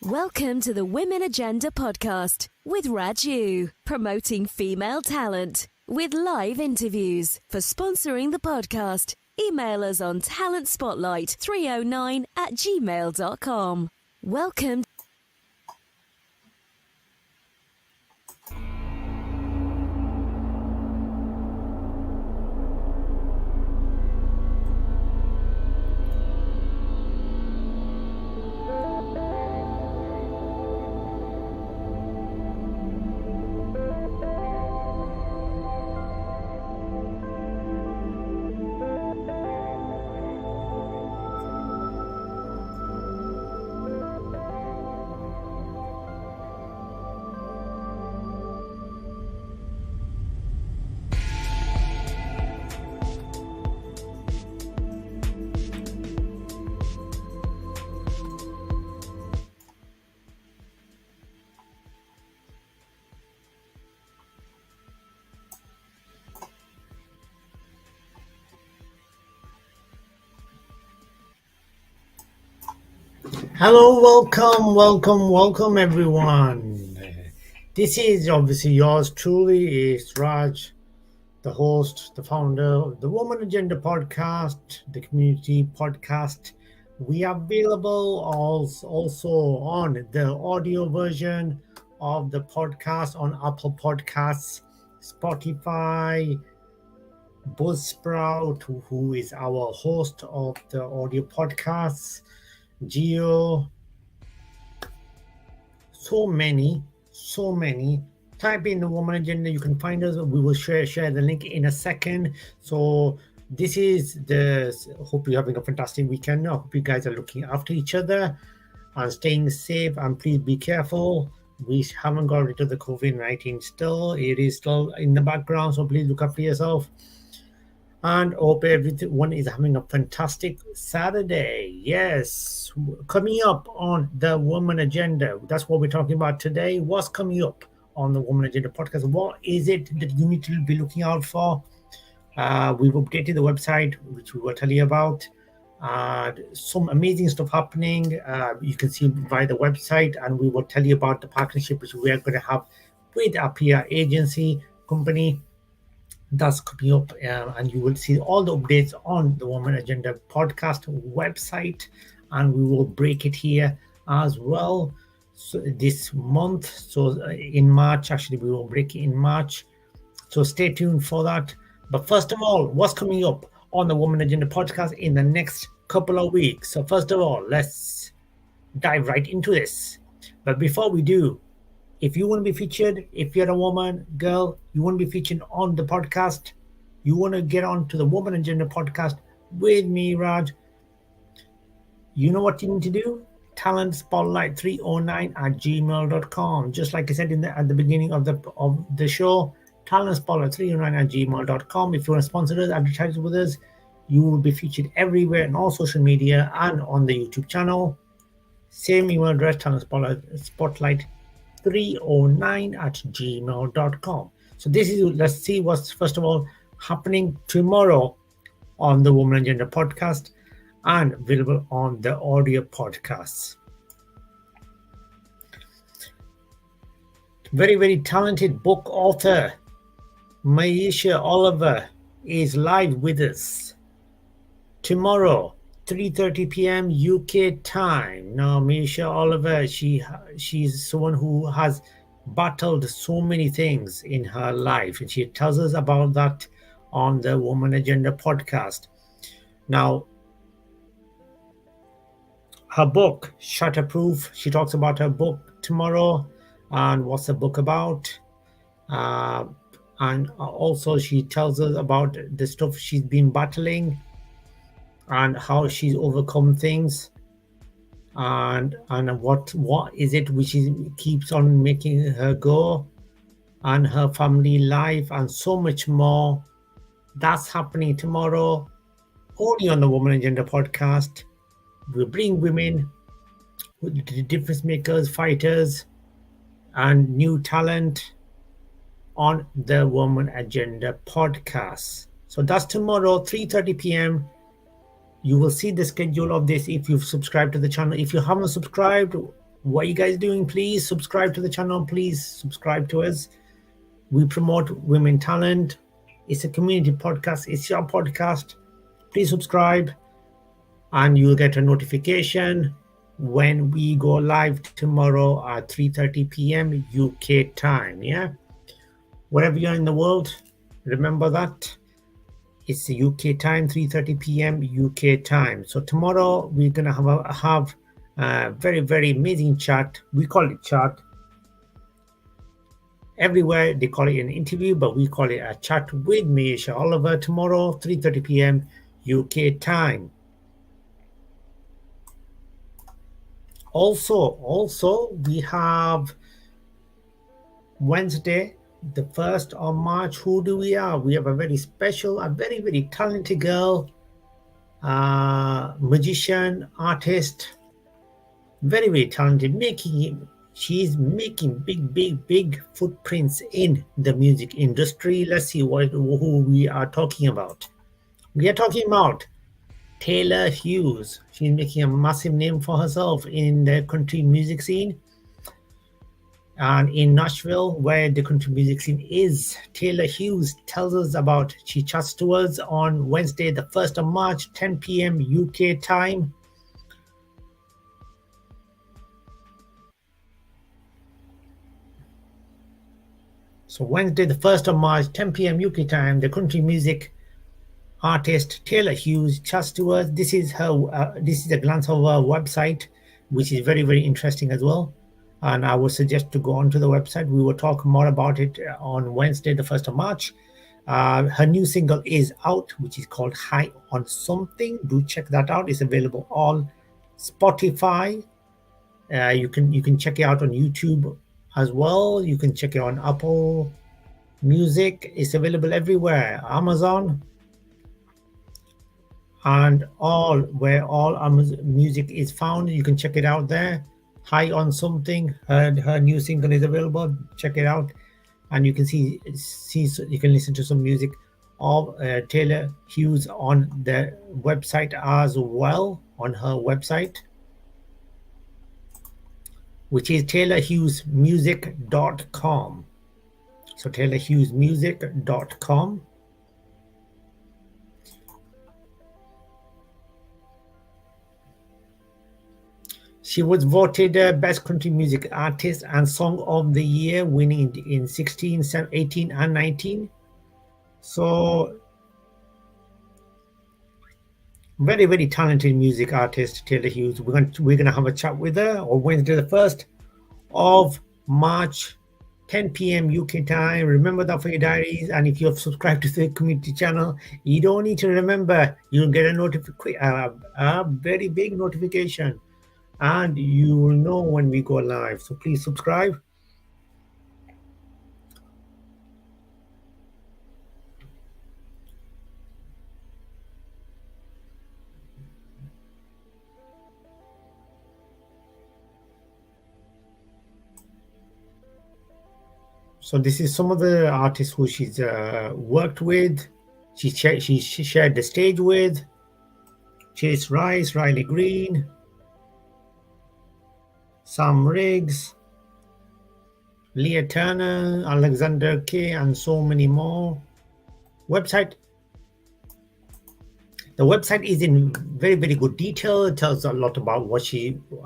Welcome to the Women Agenda podcast with Raju, promoting female talent with live interviews. For sponsoring the podcast, email us on talentspotlight309@gmail.com. Welcome. Hello, welcome everyone. This is obviously yours truly, is Raj, the host, the founder of the Woman Agenda podcast, the community podcast. We are available also on the audio version of the podcast on Apple Podcasts, Spotify, Buzzsprout, who is our host of the audio podcasts, Geo, so many. Type in the Woman Agenda, you can find us. We will share the link in a second. So this is hope you're having a fantastic weekend. I hope you guys are looking after each other and staying safe, and please be careful. We haven't got rid of the COVID-19 still. It is still in the background, so please look after yourself. And hope everyone is having a fantastic Saturday. Yes, coming up on the Woman Agenda. That's what we're talking about today. What's coming up on the Woman Agenda podcast? What is it that you need to be looking out for? We've updated the website, which we will tell you about. Some amazing stuff happening. You can see via the website, and we will tell you about the partnership which we are going to have with our PR agency company. That's coming up, and you will see all the updates on the Woman Agenda podcast website, and we will break it here as well. So this month, in March, actually, we will break it in March. So stay tuned for that. But first of all, what's coming up on the Woman Agenda podcast in the next couple of weeks? So first of all, let's dive right into this. But before we do, if you want to be featured, if you're a woman, girl, you want to be featured on the podcast, you want to get on to the Woman Agenda podcast with me, Raj, you know what you need to do? talentspotlight309@gmail.com. Just like I said at the beginning of the show, talentspotlight309@gmail.com. If you want to sponsor us, advertise with us, you will be featured everywhere in all social media and on the YouTube channel. Same email address, talentspotlight309@gmail.com. So let's see what's first of all happening tomorrow on the Woman Agenda podcast and available on the audio podcasts. Very, very talented book author Myesha Oliver is live with us tomorrow, 3:30 p.m. UK time. Now, Myesha Oliver, she's someone who has battled so many things in her life, and she tells us about that on the Woman Agenda podcast. Now, her book, Shatterproof, she talks about her book tomorrow and what's the book about. And also she tells us about the stuff she's been battling and how she's overcome things, and what is it which keeps on making her go, and her family life, and so much more. That's happening tomorrow, only on the Woman Agenda podcast. We bring women, difference makers, fighters, and new talent on the Woman Agenda podcast. So that's tomorrow, 3:30 p.m. You will see the schedule of this if you've subscribed to the channel. If you haven't subscribed, What are you guys doing? Please subscribe to the channel. Please subscribe to us. We promote women talent. It's a community podcast. It's your podcast. Please subscribe and you'll get a notification when we go live tomorrow at 3:30 p.m. UK time. Yeah, wherever you're in the world, remember that it's the UK time, 3:30 p.m. UK time. So tomorrow we're gonna have a very amazing chat. We call it chat. Everywhere they call it an interview, but we call it a chat with Myesha Oliver tomorrow, 3:30 p.m. UK time. Also, we have Wednesday, the 1st of March. Who do we have? We have a very special, a very talented girl, magician, artist, very talented, she's making big footprints in the music industry. Let's see who we are talking about. We are talking about Taylor Hughes. She's making a massive name for herself in the country music scene. And in Nashville, where the country music scene is, Taylor Hughes tells us about, she chats to us on Wednesday, the 1st of March, 10 p.m. UK time. So Wednesday, the 1st of March, 10 p.m. UK time, the country music artist Taylor Hughes chats to us. This is her. This is a glance of her website, which is very interesting as well. And I would suggest to go onto the website. We will talk more about it on Wednesday, the 1st of March. Her new single is out, which is called High on Something. Do check that out. It's available on Spotify. You can check it out on YouTube as well. You can check it on Apple Music. It's available everywhere. Amazon and where all music is found. You can check it out there. High on Something. Her new single is available. Check it out, and you can see you can listen to some music of Taylor Hughes on the website as well, on her website, which is taylorhughesmusic.com. So taylorhughesmusic.com. She was voted Best Country Music Artist and Song of the Year, winning in 16, 18, and 19. So, very talented music artist, Taylor Hughes. We're gonna have a chat with her on Wednesday, the 1st of March, 10 p.m. UK time. Remember that for your diaries. And if you have subscribed to the community channel, you don't need to remember. You'll get a very big notification, and you will know when we go live. So please subscribe. So this is some of the artists who she's worked with. She shared the stage with: Chase Rice, Riley Green, Sam Riggs, Leah Turner, Alexander Kay, and so many more. The website is in very good detail. It tells a lot about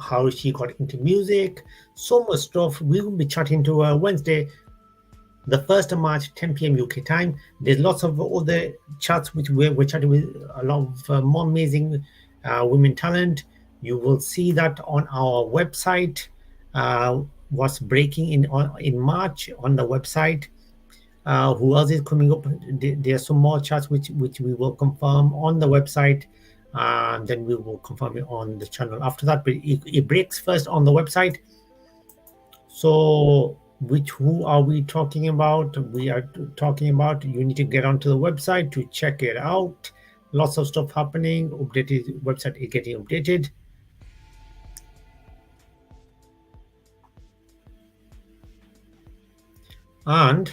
how she got into music. So much stuff. We will be chatting to her Wednesday, the 1st of March, 10 p.m. UK time. There's lots of other chats which we're chatting with a lot of more amazing women talent. You will see that on our website. What's breaking in March on the website. Who else is coming up? There are some more chats which we will confirm on the website, and then we will confirm it on the channel after that. But it breaks first on the website. So who are we talking about? We are talking about, you need to get onto the website to check it out. Lots of stuff happening. Website is getting updated. And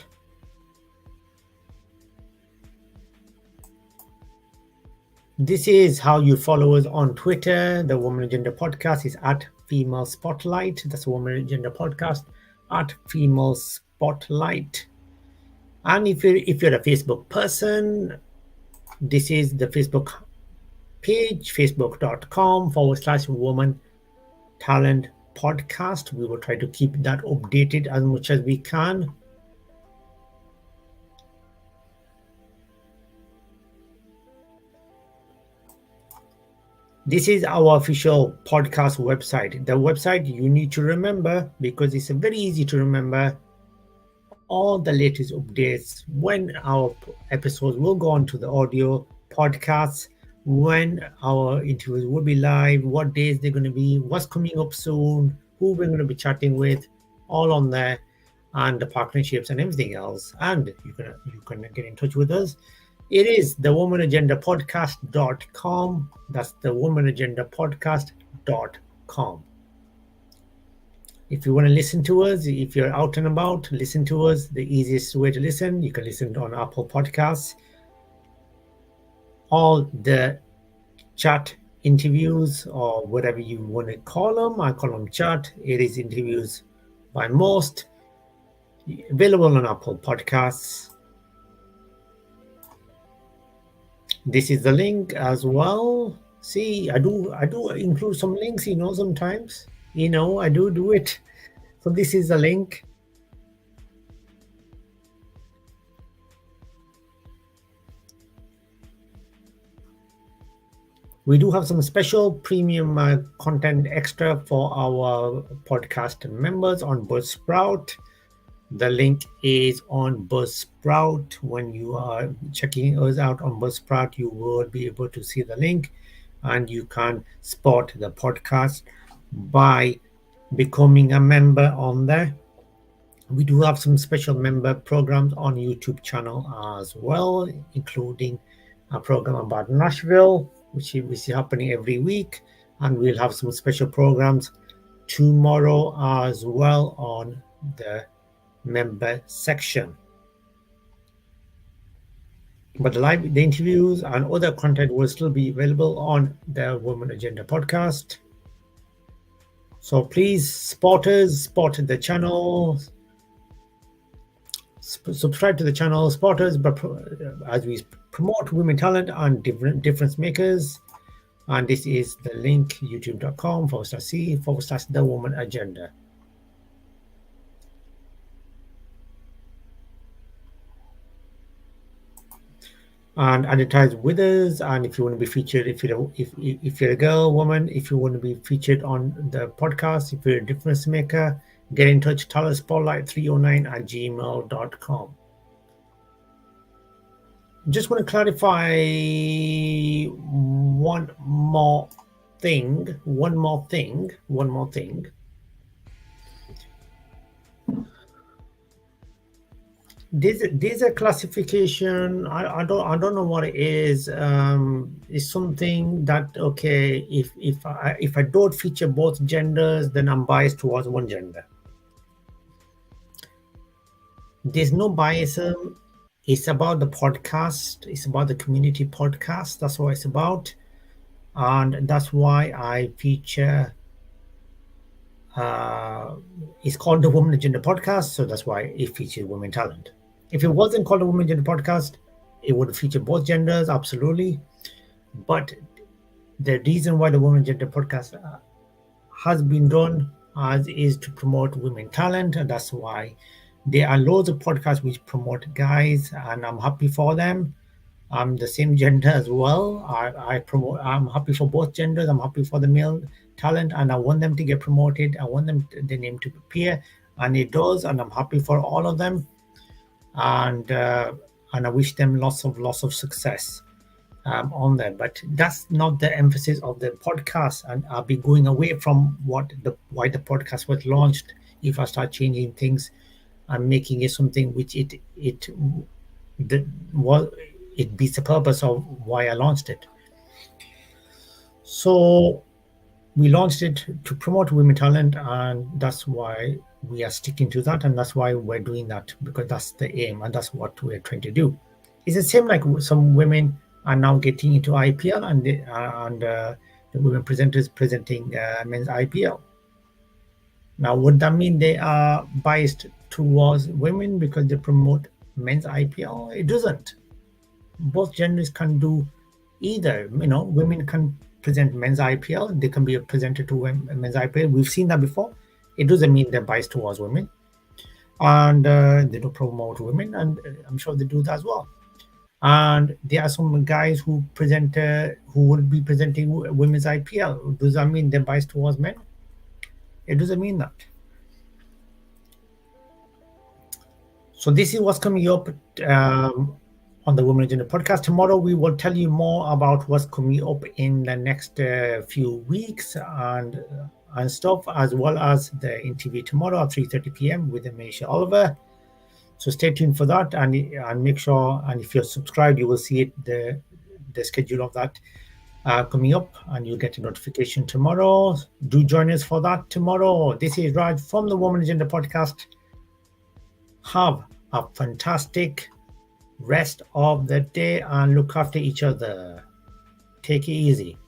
this is how you follow us on Twitter. The Woman Agenda podcast is at Female Spotlight. That's a Women Agenda podcast at Female Spotlight. And if you're a Facebook person, this is the Facebook page, facebook.com/woman talent podcast. We will try to keep that updated as much as we can. This is our official podcast website. The website you need to remember, because it's very easy to remember, all the latest updates, when our episodes will go on to the audio podcasts, when our interviews will be live, what days they're going to be, what's coming up soon, who we're going to be chatting with, all on there, and the partnerships and everything else. And you can get in touch with us. It is the womanagendapodcast.com. That's the womanagendapodcast.com. If you want to listen to us, if you're out and about, listen to us. The easiest way to listen, you can listen on Apple Podcasts. All the chat interviews, or whatever you want to call them, I call them chat. It is interviews by most, available on Apple Podcasts. This is the link as well. See, I do include some links, sometimes. I do it. So this is the link. We do have some special premium content extra for our podcast members on Buzzsprout. The link is on Buzzsprout. When you are checking us out on Buzzsprout, you will be able to see the link, and you can spot the podcast by becoming a member on there. We do have some special member programs on YouTube channel as well, including a program about Nashville, which is happening every week, and we'll have some special programs tomorrow as well on the member section. But the interviews and other content will still be available on the Women Agenda podcast. So please support the channel, subscribe to the channel, support us, but as we promote women talent and difference makers. And this is the link, youtube.com/C/the Woman Agenda. And advertise with us. And if you want to be featured, if you're a girl, woman, if you want to be featured on the podcast, if you're a difference maker, get in touch. talentspotlight309@gmail.com. Just want to clarify one more thing. There's a classification. I don't know what it is. It's something that, okay, if I don't feature both genders, then I'm biased towards one gender. There's no biasm. It's about the podcast. It's about the community podcast. That's what it's about, and that's why I feature. It's called the Women Agenda Podcast, so that's why it features women talent. If it wasn't called the Women Agenda Podcast, it would feature both genders, absolutely. But the reason why the Women Agenda Podcast has been done is to promote women talent, and that's why there are loads of podcasts which promote guys, and I'm happy for them. I'm the same gender as well. I'm happy for both genders. I'm happy for the male talent, and I want them to get promoted. I want their name to appear, and it does, and I'm happy for all of them. And I wish them lots of success on there. But that's not the emphasis of the podcast, and I'll be going away from why the podcast was launched if I start changing things and making it something which it beats the purpose of why I launched it. So we launched it to promote women talent, and that's why we are sticking to that, and that's why we're doing that, because that's the aim, and that's what we're trying to do. It's the same like some women are now getting into IPL, and the women presenters presenting men's IPL. Now, would that mean they are biased towards women because they promote men's IPL? It doesn't. Both genders can do either. Women can present men's IPL. They can be presented to men's IPL. We've seen that before. It doesn't mean they're biased towards women, and they don't promote women, and I'm sure they do that as well. And there are some guys who will be presenting women's IPL. Does that mean they're biased towards men? It doesn't mean that. So this is what's coming up on the Women Agenda podcast. Tomorrow we will tell you more about what's coming up in the next few weeks and stuff, as well as the interview tomorrow at 3:30 p.m. with Myesha Oliver. So stay tuned for that, and make sure, and if you're subscribed, you will see it the schedule of that coming up, and you'll get a notification tomorrow. Do join us for that tomorrow. This is Raj from the Women Agenda podcast. Have a fantastic rest of the day and look after each other. Take it easy.